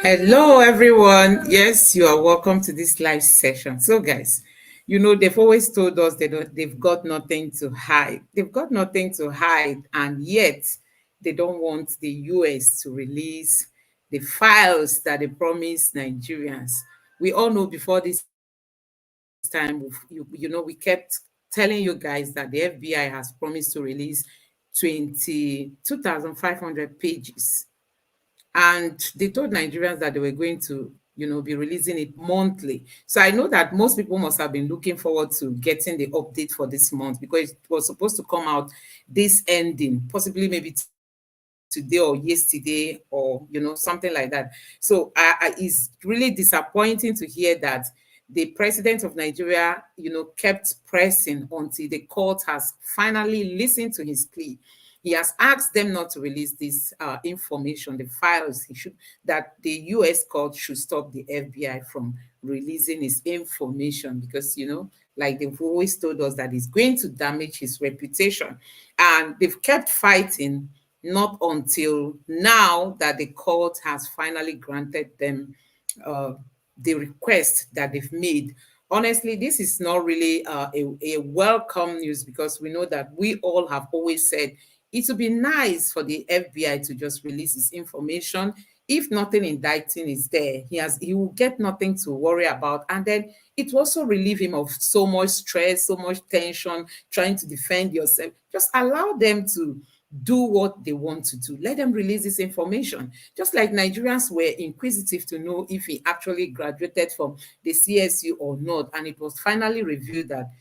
Hello, everyone. Yes, you are welcome to this live session. So, guys, they've always told us they've got nothing to hide. They've got nothing to hide, and yet they don't want the US to release the files that they promised Nigerians. We all know before this time, we kept telling you guys that the FBI has promised to release 22,500 pages, and they told Nigerians that they were going to, be releasing it monthly. So I know that most people must have been looking forward to getting the update for this month, because it was supposed to come out this ending, possibly maybe today or yesterday, or something like that. So it's really disappointing to hear that the president of Nigeria, kept pressing until the court has finally listened to his plea. He has asked them not to release this information, the files. That the U.S. court should stop the FBI from releasing his information, because like they've always told us, that it's going to damage his reputation, and they've kept fighting, not until now that the court has finally granted them uh, the request that they've made. Honestly, this is not really a welcome news, because we know that we all have always said it would be nice for the FBI to just release his information. If nothing indicting is there, he will get nothing to worry about, and then it will also relieve him of so much stress, so much tension, trying to defend yourself. Just allow them to do what they want to do. Let them release this information. Just like Nigerians were inquisitive to know if he actually graduated from the CSU or not, and it was finally revealed that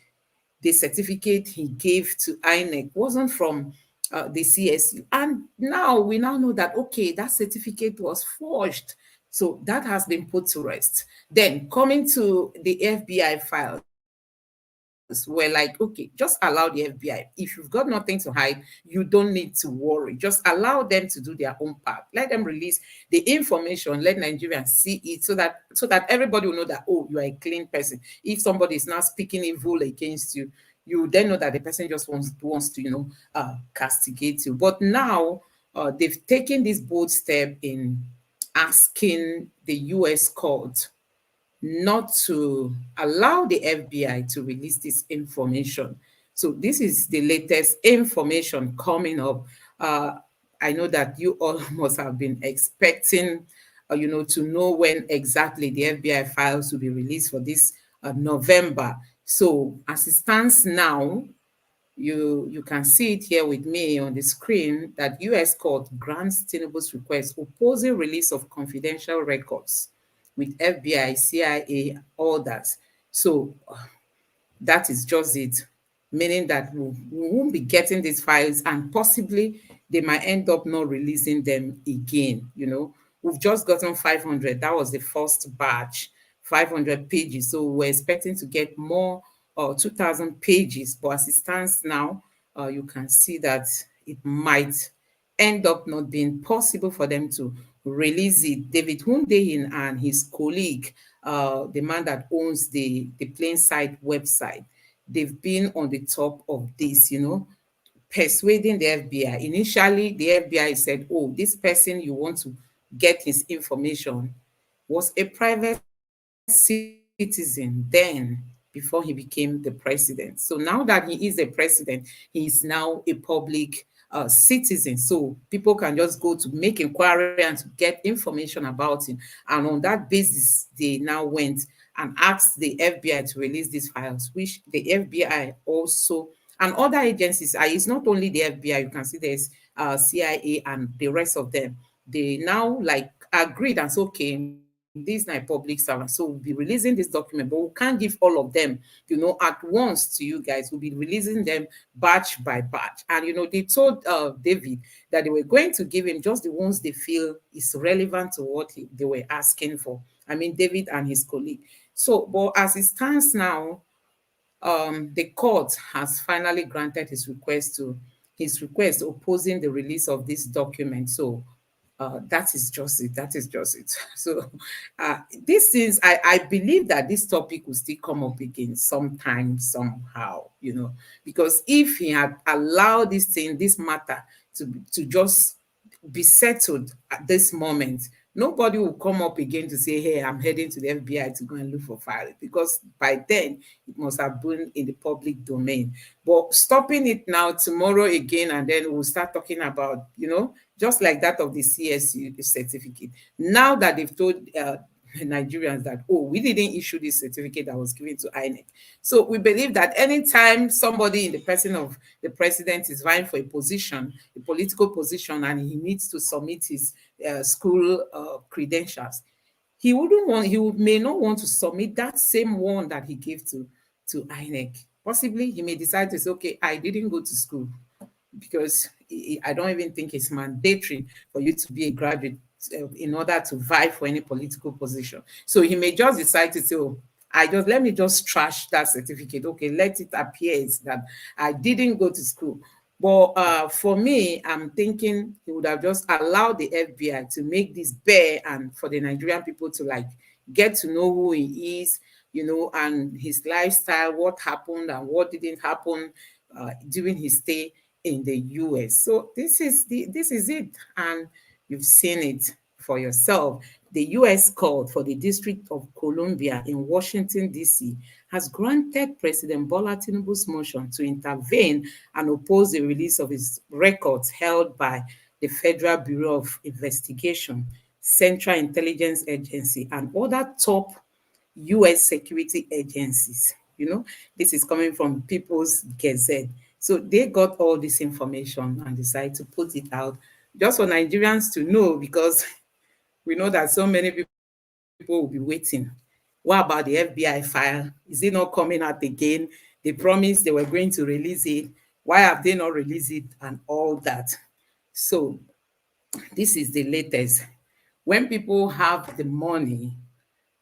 the certificate he gave to INEC wasn't from the CSU. And now we now know that, okay, that certificate was forged. So that has been put to rest. Then coming to the FBI files, we're like, okay, just allow the FBI. If you've got nothing to hide, you don't need to worry. Just allow them to do their own part. Let them release the information. Let Nigerians see it, so that everybody will know that, oh, you are a clean person. If somebody is now speaking evil against you, you then know that the person just wants to, castigate you. But now they've taken this bold step in asking the US court not to allow the FBI to release this information. So this is the latest information coming up. Uh, I know that you all must have been expecting, to know when exactly the FBI files will be released for this November. So as it stands now, you can see it here with me on the screen, that US court grants Tinubu's request opposing release of confidential records with FBI, CIA, others. So that is just it, meaning that we won't be getting these files, and possibly they might end up not releasing them again. We've just gotten 500. That was the first batch, 500 pages. So we're expecting to get more, 2,000 pages. But as it stands now, you can see that it might end up not being possible for them to release it. David Hundeyin and his colleague, the man that owns the Plain Sight website, they've been on the top of this, persuading the FBI. Initially, the FBI said, oh, this person you want to get his information was a private citizen then, before he became the president. So now that he is a president, he is now a public citizen. So people can just go to make inquiry and to get information about him. And on that basis, they now went and asked the FBI to release these files, which the FBI also, and other agencies, it's not only the FBI, you can see there's CIA and the rest of them. They now like agreed and said, okay, these are public servants, so we'll be releasing this document, but we can't give all of them, at once to you guys. We'll be releasing them batch by batch. And they told David that they were going to give him just the ones they feel is relevant to what they were asking for. I mean, David and his colleague. So, but as it stands now, the court has finally granted his request opposing the release of this document. So that is just it. That is just it. So these things, I believe that this topic will still come up again sometime, somehow, because if he had allowed this matter to just be settled at this moment, nobody will come up again to say, hey, I'm heading to the FBI to go and look for files, because by then it must have been in the public domain. But stopping it now, tomorrow again, and then we'll start talking about, just like that of the CSU certificate. Now that they've told Nigerians that, oh, we didn't issue this certificate that was given to INEC. So we believe that anytime somebody in the person of the president is vying for a position, a political position, and he needs to submit his school credentials, may not want to submit that same one that he gave to INEC. Possibly he may decide to say, okay, I didn't go to school, because I don't even think it's mandatory for you to be a graduate in order to vie for any political position. So he may just decide to say, oh, let me just trash that certificate. Okay, let it appear that I didn't go to school. But for me, I'm thinking he would have just allowed the FBI to make this bare, and for the Nigerian people to get to know who he is, and his lifestyle, what happened and what didn't happen during his stay in the US. So this is it, and you've seen it for yourself. The US Court for the District of Columbia in Washington, D.C., has granted President Bola Tinubu's motion to intervene and oppose the release of his records held by the Federal Bureau of Investigation, Central Intelligence Agency, and other top US security agencies. This is coming from People's Gazette. So they got all this information and decided to put it out just for Nigerians to know, because we know that so many people will be waiting. What about the FBI file? Is it not coming out again? They promised they were going to release it. Why have they not released it, and all that? So this is the latest. When people have the money,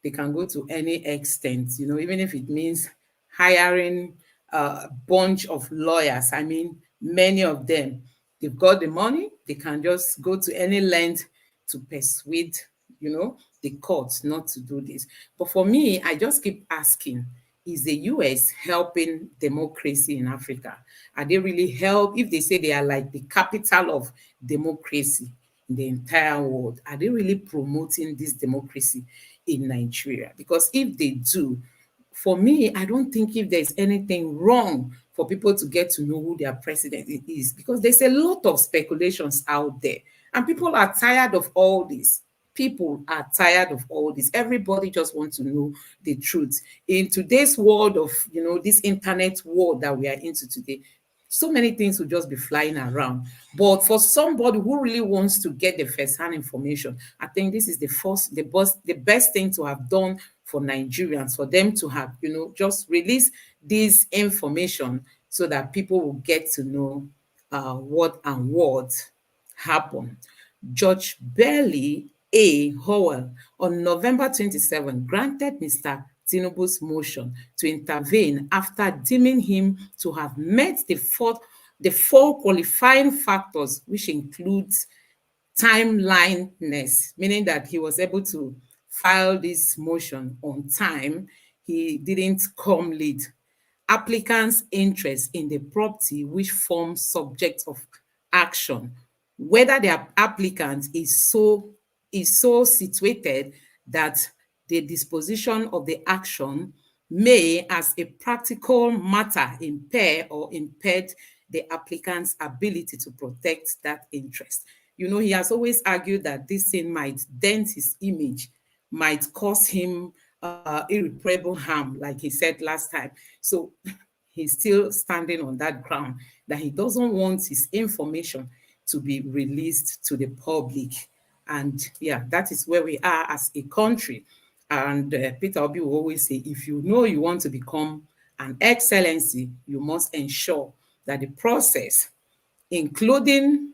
they can go to any extent, even if it means hiring a bunch of lawyers. I mean, many of them, they've got the money, they can just go to any length to persuade, the courts not to do this. But for me, I just keep asking, is the US helping democracy in Africa? Are they really if they say they are like the capital of democracy in the entire world, are they really promoting this democracy in Nigeria? Because if they do, for me, I don't think if there's anything wrong for people to get to know who their president is, because there's a lot of speculations out there, and people are tired of all this. People are tired of all this. Everybody just wants to know the truth. In today's world of, this internet world that we are into today, so many things will just be flying around. But for somebody who really wants to get the first-hand information, I think this is the best thing to have done for Nigerians, for them to have, just release this information so that people will get to know what happened. Judge Bailey A. Howell on November 27 granted Mr. Tinubu's motion to intervene after deeming him to have met the four qualifying factors, which includes timeliness, meaning that he was able to file this motion on time. He didn't come late. Applicant's interest in the property which forms subject of action, whether the applicant is so situated that the disposition of the action may, as a practical matter, impair or impede the applicant's ability to protect that interest. He has always argued that this thing might dent his image, might cause him irreparable harm, like he said last time. So he's still standing on that ground, that he doesn't want his information to be released to the public. And yeah, that is where we are as a country. And Peter Obi will always say, if you know you want to become an excellency, you must ensure that the process, including,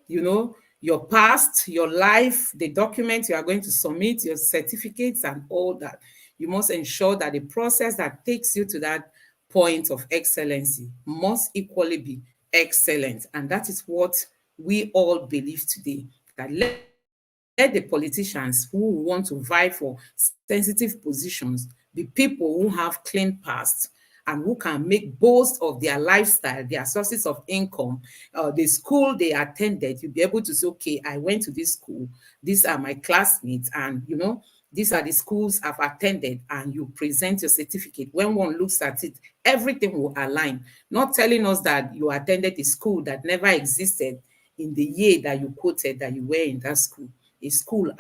your past, your life, the documents you are going to submit, your certificates and all that, you must ensure that the process that takes you to that point of excellency must equally be excellent. And that is what we all believe today, that let the politicians who want to vie for sensitive positions be people who have clean past and who can make boast of their lifestyle, their sources of income, the school they attended. You'll be able to say, okay, I went to this school, these are my classmates, and these are the schools I've attended, and you present your certificate. When one looks at it, everything will align. Not telling us that you attended a school that never existed in the year that you quoted that you were in that school. A school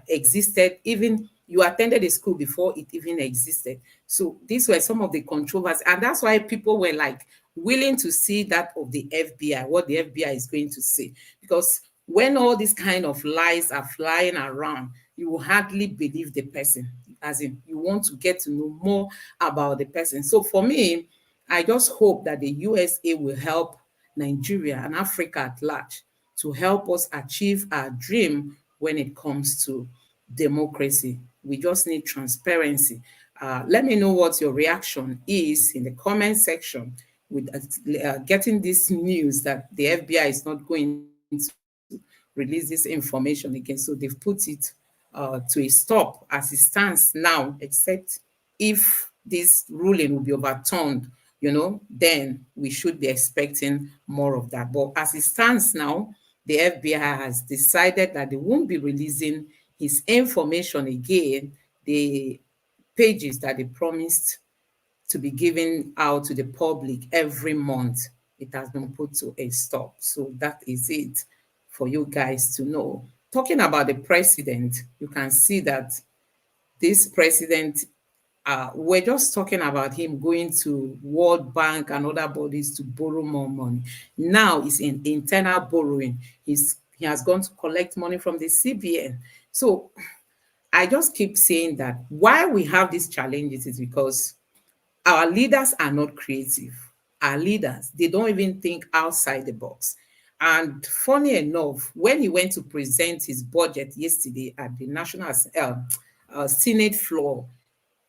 existed, even you attended a school before it even existed. So these were some of the controversies, and that's why people were like willing to see that of the FBI, what the FBI is going to say, because when all these kind of lies are flying around, you will hardly believe the person, as in you want to get to know more about the person. So for me, I just hope that the USA will help Nigeria and Africa at large to help us achieve our dream when it comes to democracy. We just need transparency. Let me know what your reaction is in the comment section with getting this news that the FBI is not going to release this information again. So they've put it to a stop as it stands now, except if this ruling will be overturned, then we should be expecting more of that. But as it stands now, the FBI has decided that they won't be releasing his information again, the pages that they promised to be given out to the public every month. It has been put to a stop. So that is it for you guys to know. Talking about the president, you can see that this president, we're just talking about him going to World Bank and other bodies to borrow more money. Now it's in internal borrowing. He has gone to collect money from the CBN. So I just keep saying that why we have these challenges is because our leaders are not creative. Our leaders, they don't even think outside the box. And funny enough, when he went to present his budget yesterday at the National Senate floor,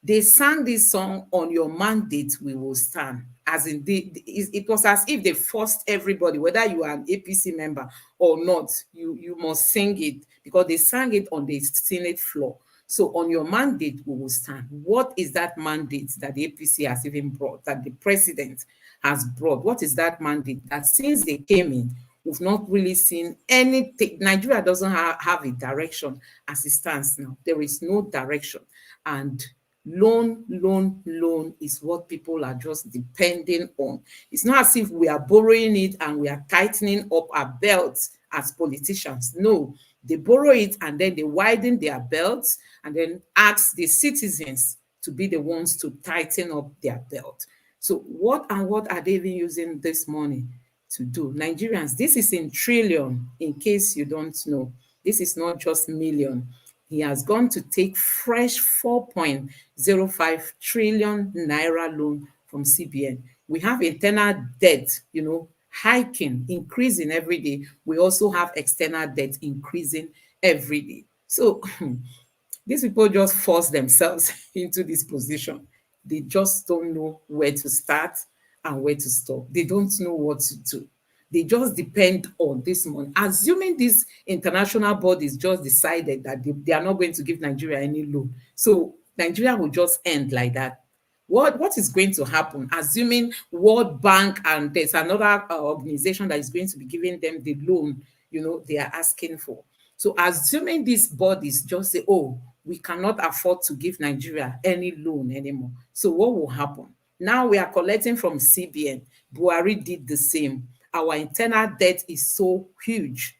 they sang this song, "On Your Mandate We Will Stand." As in, it was as if they forced everybody, whether you are an APC member or not, you must sing it, because they sang it on the Senate floor. So, on your mandate, we will stand. What is that mandate that the APC has even brought, that the president has brought? What is that mandate? That since they came in, we've not really seen anything. Nigeria doesn't have a direction as it stands now. There is no direction. And loan is what people are just depending on. It's not as if we are borrowing it and we are tightening up our belts as politicians. No, they borrow it and then they widen their belts and then ask the citizens to be the ones to tighten up their belt. So what are they even using this money to do? Nigerians, this is in trillion, in case you don't know. This is not just million. He has gone to take fresh 4.05 trillion naira loan from CBN. We have internal debt, hiking, increasing every day. We also have external debt increasing every day. So these people just force themselves into this position. They just don't know where to start and where to stop. They don't know what to do. They just depend on this money. Assuming these international bodies just decided that they are not going to give Nigeria any loan. So Nigeria will just end like that. What is going to happen? Assuming World Bank and there's another organization that is going to be giving them the loan, they are asking for. So assuming these bodies just say, oh, we cannot afford to give Nigeria any loan anymore. So what will happen? Now we are collecting from CBN. Buhari did the same. Our internal debt is so huge.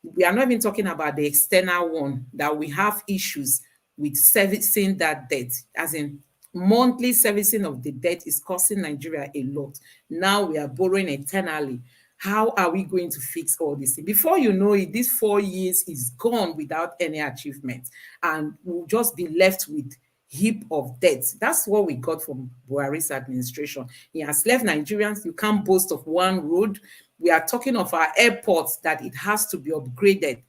We are not even talking about the external one, that we have issues with servicing that debt, as in monthly servicing of the debt is costing Nigeria a lot. Now we are borrowing internally. How are we going to fix all this? Before you know it, this 4 years is gone without any achievement, and we'll just be left with heap of debt. That's what we got from Buhari's administration. He has left Nigerians, you can't boast of one road. We are talking of our airports, that it has to be upgraded.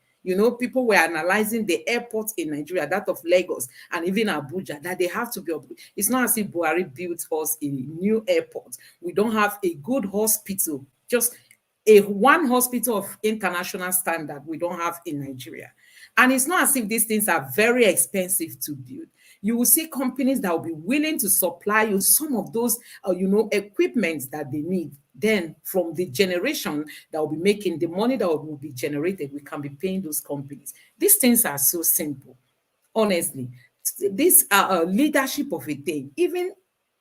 People were analyzing the airports in Nigeria, that of Lagos and even Abuja, that they have to be upgraded. It's not as if Buhari built us a new airport. We don't have a good hospital. Just a one hospital of international standard we don't have in Nigeria. And it's not as if these things are very expensive to build. You will see companies that will be willing to supply you some of those, equipment that they need. Then, from the generation that will be making the money that will be generated, we can be paying those companies. These things are so simple, honestly. This leadership of a thing, even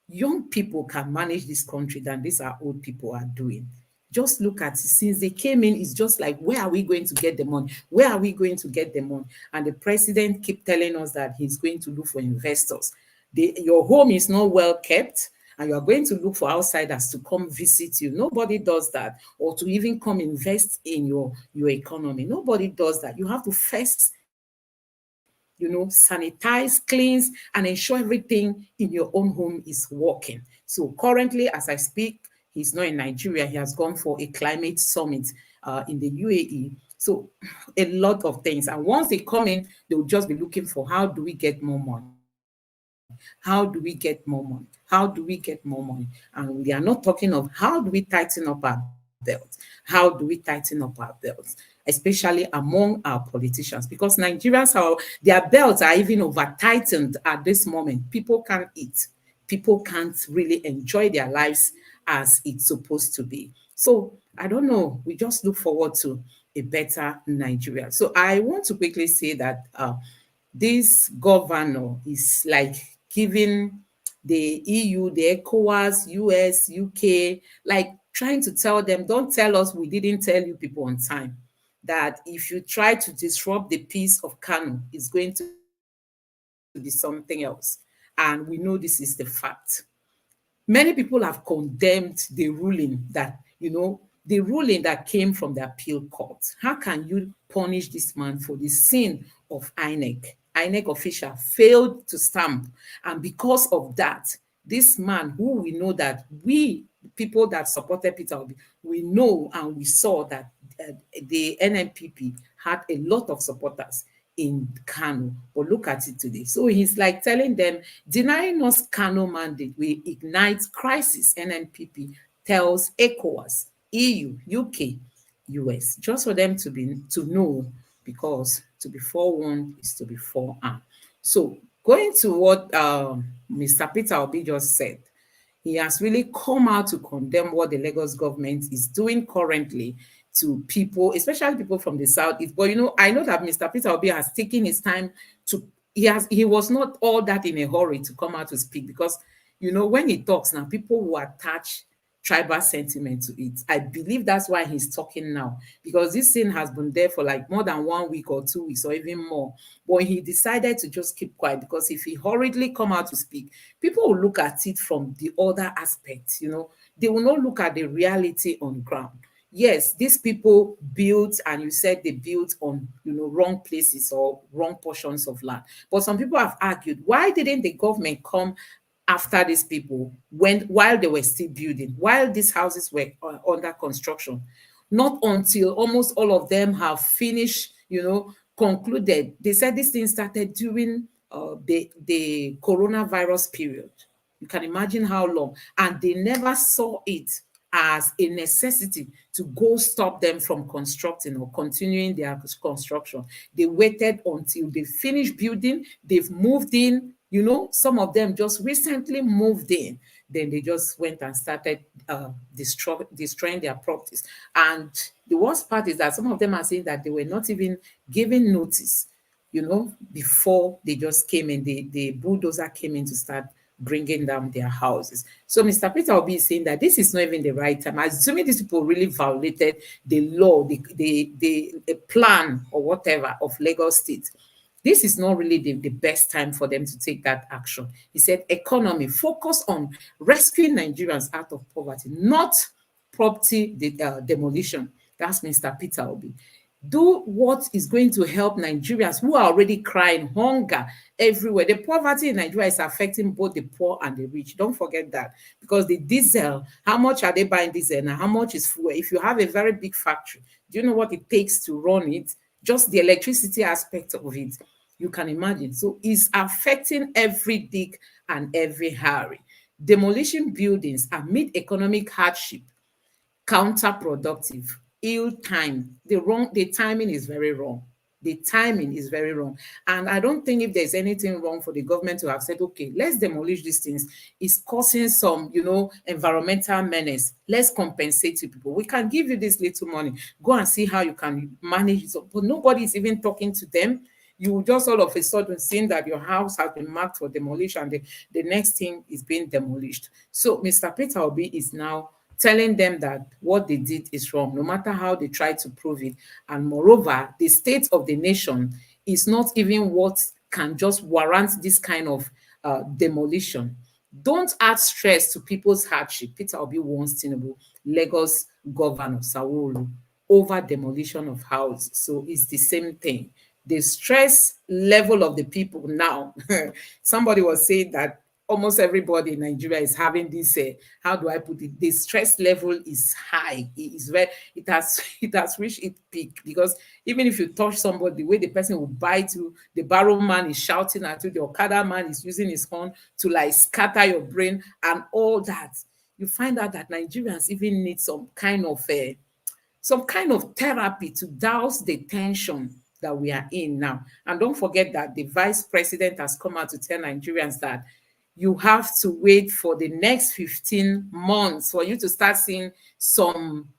young people can manage this country than these our old people are doing. Just look at it. Since they came in, it's just like, where are we going to get the money? Where are we going to get the money? And the president keep telling us that he's going to look for investors. Your home is not well kept, and you are going to look for outsiders to come visit you. Nobody does that, or to even come invest in your economy. Nobody does that. You have to first, sanitize, cleanse, and ensure everything in your own home is working. So currently, as I speak, he's not in Nigeria. He has gone for a climate summit in the UAE. So a lot of things. And once they come in, they will just be looking for, how do we get more money? How do we get more money? How do we get more money? And we are not talking of how do we tighten up our belt? How do we tighten up our belts? Especially among our politicians, because Nigerians their belts are even over tightened at this moment. People can't eat. People can't really enjoy their lives as it's supposed to be. So I don't know. We just look forward to a better Nigeria. So I want to quickly say that this governor is like giving the EU, the ECOWAS, US, UK, like trying to tell them, don't tell us we didn't tell you people on time, that if you try to disrupt the peace of Kano, it's going to be something else. And we know this is the fact. Many people have condemned the ruling that came from the appeal court. How can you punish this man for the sin of INEC? INEC official failed to stamp. And because of that, this man, who we know that people that supported Peter Obi, we know and we saw that the NNPP had a lot of supporters in Kano. But look at it today. So he's like telling them, denying us Kano mandate we ignite crisis. NNPP tells ECOWAS, EU, UK, US, just for them to know, because to be forewarned is to be forearmed. So going to what Mr. Peter Obi just said, he has really come out to condemn what the Lagos government is doing currently to people, especially people from the southeast. But I know that Mr. Peter Obi has taken his time to. He was not all that in a hurry to come out to speak, because when he talks now, people will attach tribal sentiment to it. I believe that's why he's talking now, because this thing has been there for like more than 1 week or 2 weeks or even more. But he decided to just keep quiet, because if he hurriedly come out to speak, people will look at it from the other aspect. They will not look at the reality on ground. Yes, these people built, and you said they built on wrong places or wrong portions of land. But some people have argued, why didn't the government come after these people while they were still building, while these houses were under construction? Not until almost all of them have finished, concluded. They said this thing started during the coronavirus period. You can imagine how long. And they never saw it as a necessity to go stop them from constructing or continuing their construction. They waited until they finished building. They've moved in. Some of them just recently moved in. Then they just went and started destroying their properties. And the worst part is that some of them are saying that they were not even given notice, before they just came in. The bulldozer came in to start bringing down their houses. So Mr. Peter Obi is saying that this is not even the right time. Assuming these people really violated the law, the plan or whatever of Lagos State, this is not really the best time for them to take that action. He said, economy, focus on rescuing Nigerians out of poverty, not property demolition. That's Mr. Peter Obi. Do what is going to help Nigerians who are already crying hunger everywhere. The poverty in Nigeria is affecting both the poor and the rich. Don't forget that. Because the diesel, how much are they buying diesel now? How much is fuel? If you have a very big factory, do you know what it takes to run it? Just the electricity aspect of it. You can imagine. So it's affecting every dig and every hurry. Demolishing buildings amid economic hardship, counterproductive. ill time. The timing is very wrong. The timing is very wrong. And I don't think if there's anything wrong for the government to have said, okay, let's demolish these things. It's causing some, environmental menace. Let's compensate to people. We can give you this little money. Go and see how you can manage it. But nobody is even talking to them. You just all of a sudden seeing that your house has been marked for demolition. The next thing is being demolished. So Mr. Peter Obi is now telling them that what they did is wrong, no matter how they try to prove it. And moreover, the state of the nation is not even what can just warrant this kind of demolition. Don't add stress to people's hardship. Peter Obi wants Tinubu, Lagos Governor Sawolu, over demolition of houses. So it's the same thing. The stress level of the people now, somebody was saying that almost everybody in Nigeria is having this, how do I put it? The stress level is high. It is very, it has reached its peak, because even if you touch somebody, the way the person will bite you, the barrow man is shouting at you, the Okada man is using his horn to like scatter your brain and all that. You find out that Nigerians even need some kind of therapy to douse the tension that we are in now. And don't forget that the vice president has come out to tell Nigerians that you have to wait for the next 15 months for you to start seeing some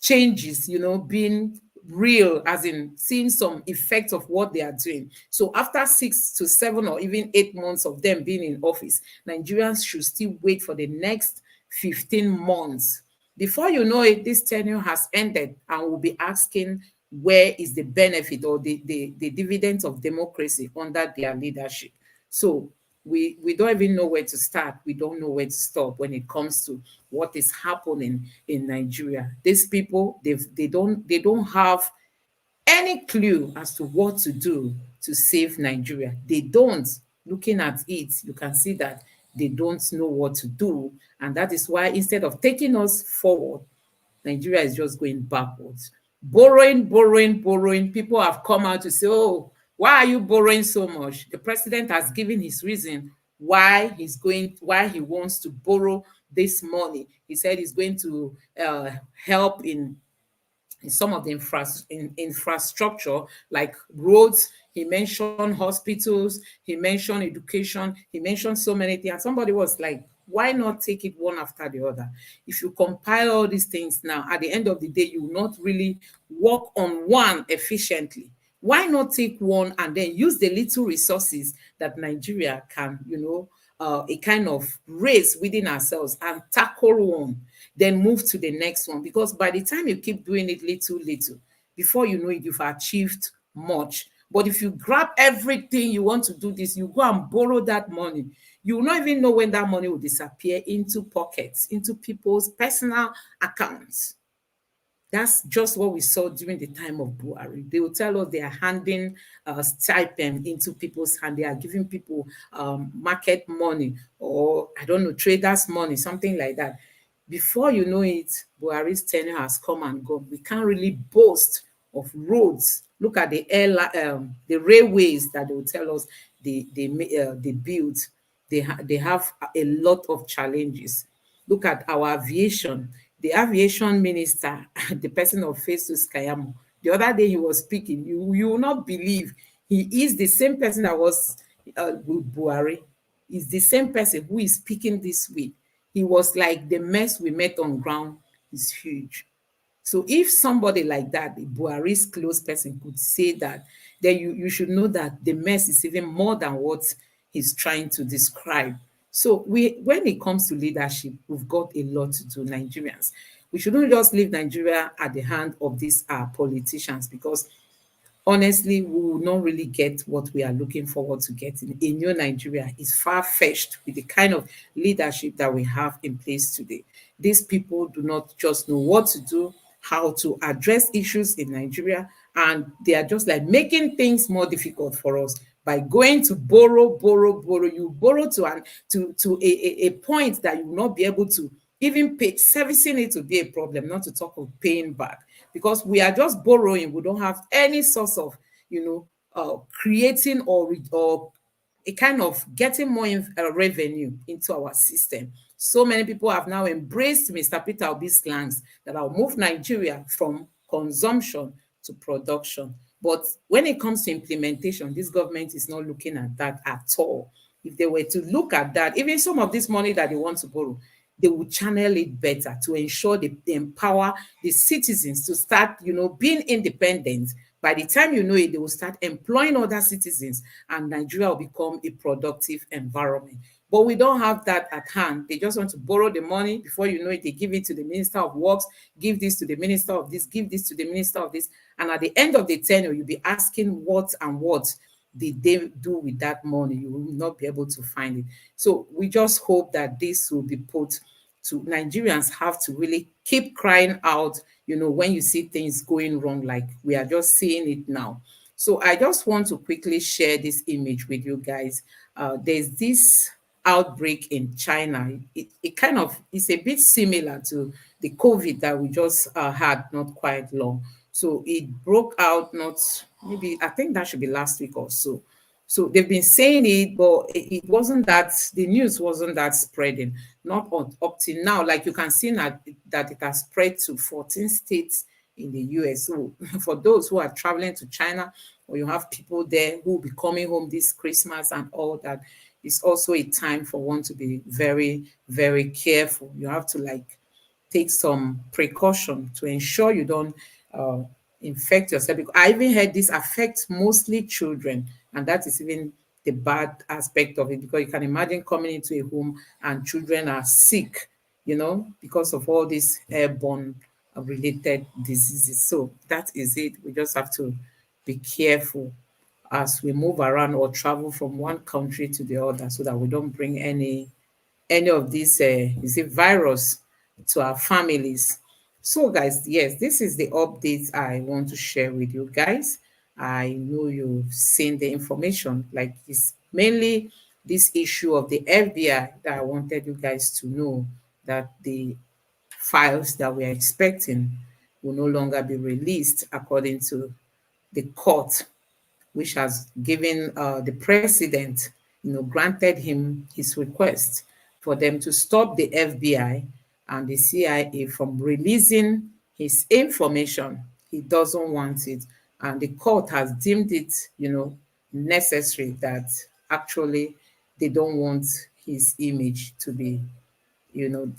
changes, being real, as in seeing some effect of what they are doing. So after 6 to 7 or even 8 months of them being in office, Nigerians should still wait for the next 15 months. Before you know it, this tenure has ended, and we'll be asking where is the benefit or the dividends of democracy under their leadership. So we don't even know where to start. We don't know where to stop when it comes to what is happening in Nigeria. These people, they don't have any clue as to what to do to save Nigeria. They don't. Looking at it, you can see that they don't know what to do. And that is why instead of taking us forward, Nigeria is just going backwards. Borrowing, borrowing, borrowing. People have come out to say, oh, why are you borrowing so much? The president has given his reason why he wants to borrow this money. He said he's going to help in some of the infrastructure like roads. He mentioned hospitals, he mentioned education, he mentioned so many things. And somebody was like, why not take it one after the other? If you compile all these things now, at the end of the day, you will not really work on one efficiently. Why not take one and then use the little resources that Nigeria can, a kind of race within ourselves and tackle one, then move to the next one? Because by the time you keep doing it little, before you know it, you've achieved much. But if you grab everything you want to do this, you go and borrow that money, you will not even know when that money will disappear into pockets, into people's personal accounts. That's just what we saw during the time of Buhari. They will tell us they are handing stipend into people's hand. They are giving people market money, or I don't know, traders money, something like that. Before you know it, Buhari's tenure has come and gone. We can't really boast of roads. Look at the railways that they will tell us they build. They have a lot of challenges. Look at our aviation. The aviation minister, the person of Festus Kayamo, the other day he was speaking. You will not believe he is the same person that was with Buhari. Is the same person who is speaking this week. He was like, the mess we met on ground is huge. So if somebody like that, the Buhari's close person, could say that, then you should know that the mess is even more than what he's trying to describe. So when it comes to leadership, we've got a lot to do, Nigerians. We shouldn't just leave Nigeria at the hand of these politicians, because honestly, we will not really get what we are looking forward to getting. A new Nigeria is far-fetched with the kind of leadership that we have in place today. These people do not just know what to do, how to address issues in Nigeria, and they are just like making things more difficult for us by going to borrow. You borrow to a point that you will not be able to even pay. Servicing it will be a problem, not to talk of paying back, because we are just borrowing. We don't have any source of, creating or a kind of getting more revenue into our system. So many people have now embraced Mr. Peter Obi's slangs that will move Nigeria from consumption to production. But when it comes to implementation, this government is not looking at that at all. If they were to look at that, even some of this money that they want to borrow, they will channel it better to ensure they empower the citizens to start, being independent. By the time you know it, they will start employing other citizens, and Nigeria will become a productive environment. But we don't have that at hand. They just want to borrow the money. Before you know it, they give it to the Minister of Works, give this to the Minister of this, give this to the Minister of this. And at the end of the tenure, you'll be asking what and what did they do with that money. You will not be able to find it. So we just hope that this will be put to Nigerians. Have to really keep crying out, when you see things going wrong, like we are just seeing it now. So I just want to quickly share this image with you guys. There's this outbreak in China. It kind of is a bit similar to the COVID that we just had not quite long. So it broke out, not maybe, I think that should be last week or so. So they've been saying it, but it wasn't that, the news wasn't that spreading, not up till now. Like you can see now that it has spread to 14 states in the US. So for those who are traveling to China, or you have people there who will be coming home this Christmas and all that, it's also a time for one to be very, very careful. You have to take some precaution to ensure you don't uh, infect yourself. Because I even heard this affects mostly children, and that is even the bad aspect of it. Because you can imagine coming into a home and children are sick, because of all these airborne related diseases. So that is it. We just have to be careful as we move around or travel from one country to the other, so that we don't bring any of this is it virus to our families. So guys, yes, this is the updates I want to share with you guys. I know you've seen the information, like it's mainly this issue of the FBI that I wanted you guys to know, that the files that we are expecting will no longer be released according to the court, which has given the president, granted him his request for them to stop the FBI and the CIA from releasing his information. He doesn't want it. And the court has deemed it, necessary, that actually they don't want his image to be you know,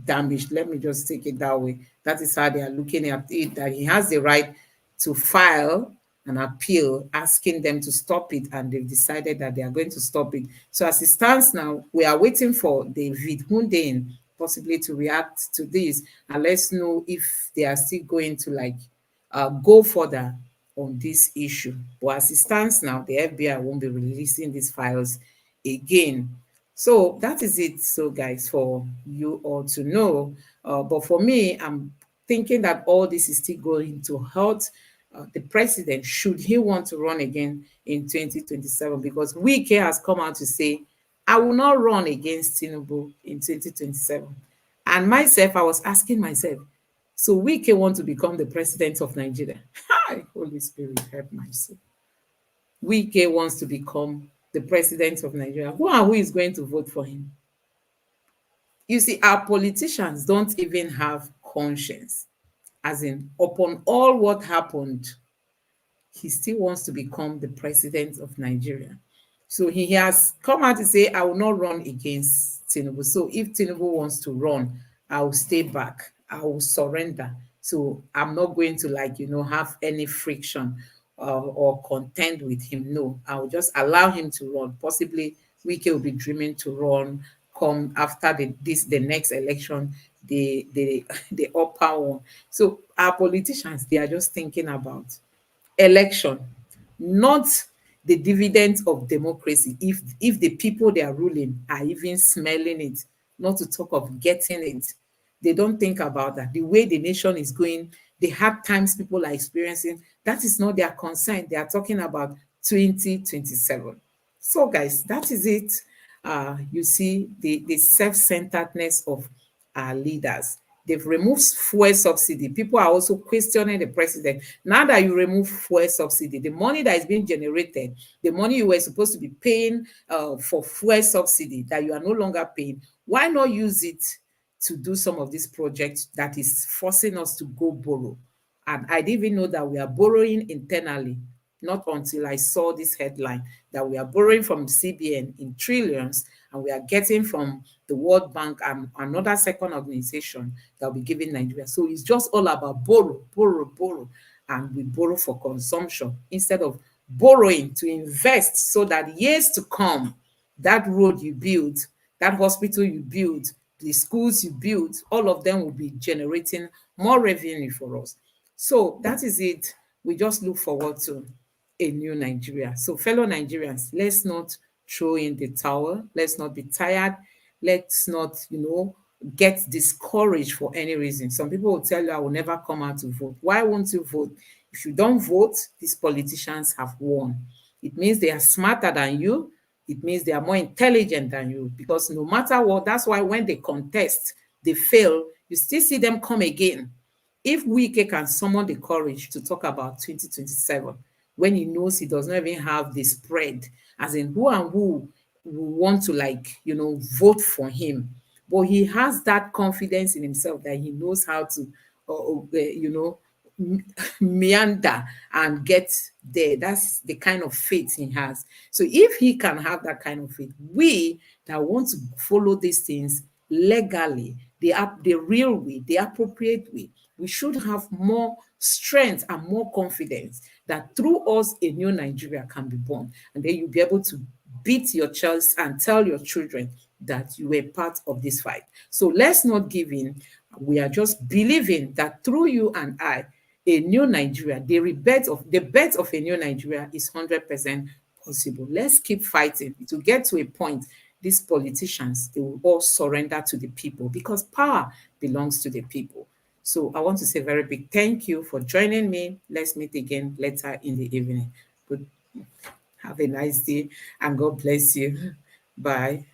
damaged. Let me just take it that way. That is how they are looking at it, that he has the right to file an appeal asking them to stop it, and they've decided that they are going to stop it. So as it stands now, we are waiting for David Hundein possibly to react to this and let's know if they are still going to go further on this issue. But as it stands now, the FBI won't be releasing these files again. So that is it. So, guys, for you all to know. But for me, I'm thinking that all this is still going to hurt the president should he want to run again in 2027, because Wike has come out to say, I will not run against Tinubu in 2027. And myself, I was asking myself, so Wike want to become the president of Nigeria? Hi, Holy Spirit, help my soul. Wike wants to become the president of Nigeria. Who is going to vote for him? You see, our politicians don't even have conscience. As in, upon all what happened, he still wants to become the president of Nigeria. So he has come out to say, I will not run against Tinubu. So if Tinubu wants to run, I will stay back. I will surrender. So I'm not going to have any friction or contend with him. No, I will just allow him to run. Possibly Wike will be dreaming to run come after the next election, the the upper one. So our politicians, they are just thinking about election, not the dividends of democracy. If the people they are ruling are even smelling it, not to talk of getting it, they don't think about that. The way the nation is going, the hard times people are experiencing, that is not their concern. They are talking about 2027. So guys, that is it. You see the self-centeredness of our leaders. They've removed fuel subsidy. People are also questioning the president. Now that you remove fuel subsidy, the money that is being generated, the money you were supposed to be paying for fuel subsidy that you are no longer paying, why not use it to do some of these projects that is forcing us to go borrow? And I didn't even know that we are borrowing internally, not until I saw this headline that we are borrowing from CBN in trillions, and we are getting from the World Bank and another second organization that will be giving Nigeria. So it's just all about borrow, borrow, borrow. And we borrow for consumption instead of borrowing to invest so that years to come, that road you build, that hospital you build, the schools you build, all of them will be generating more revenue for us. So that is it. We just look forward to a new Nigeria. So, fellow Nigerians, let's not throw in the towel. Let's not be tired. Let's not, get discouraged for any reason. Some people will tell you, I will never come out to vote. Why won't you vote? If you don't vote, these politicians have won. It means they are smarter than you. It means they are more intelligent than you, because no matter what, that's why when they contest, they fail, you still see them come again. If Wike can summon the courage to talk about 2027, when he knows he does not even have the spread, as in who and who will want to, vote for him, but he has that confidence in himself that he knows how to, meander and get there. That's the kind of faith he has. So if he can have that kind of faith, we that want to follow these things legally, the real way, the appropriate way, we should have more strength and more confidence that through us a new Nigeria can be born. And then you'll be able to beat your chest and tell your children that you were part of this fight. So let's not give in. We are just believing that through you and I, a new Nigeria, the birth of a new Nigeria is 100% possible. Let's keep fighting to get to a point. These politicians, they will all surrender to the people, because power belongs to the people. So I want to say a very big thank you for joining me. Let's meet again later in the evening. Good. Have a nice day and God bless you. Bye.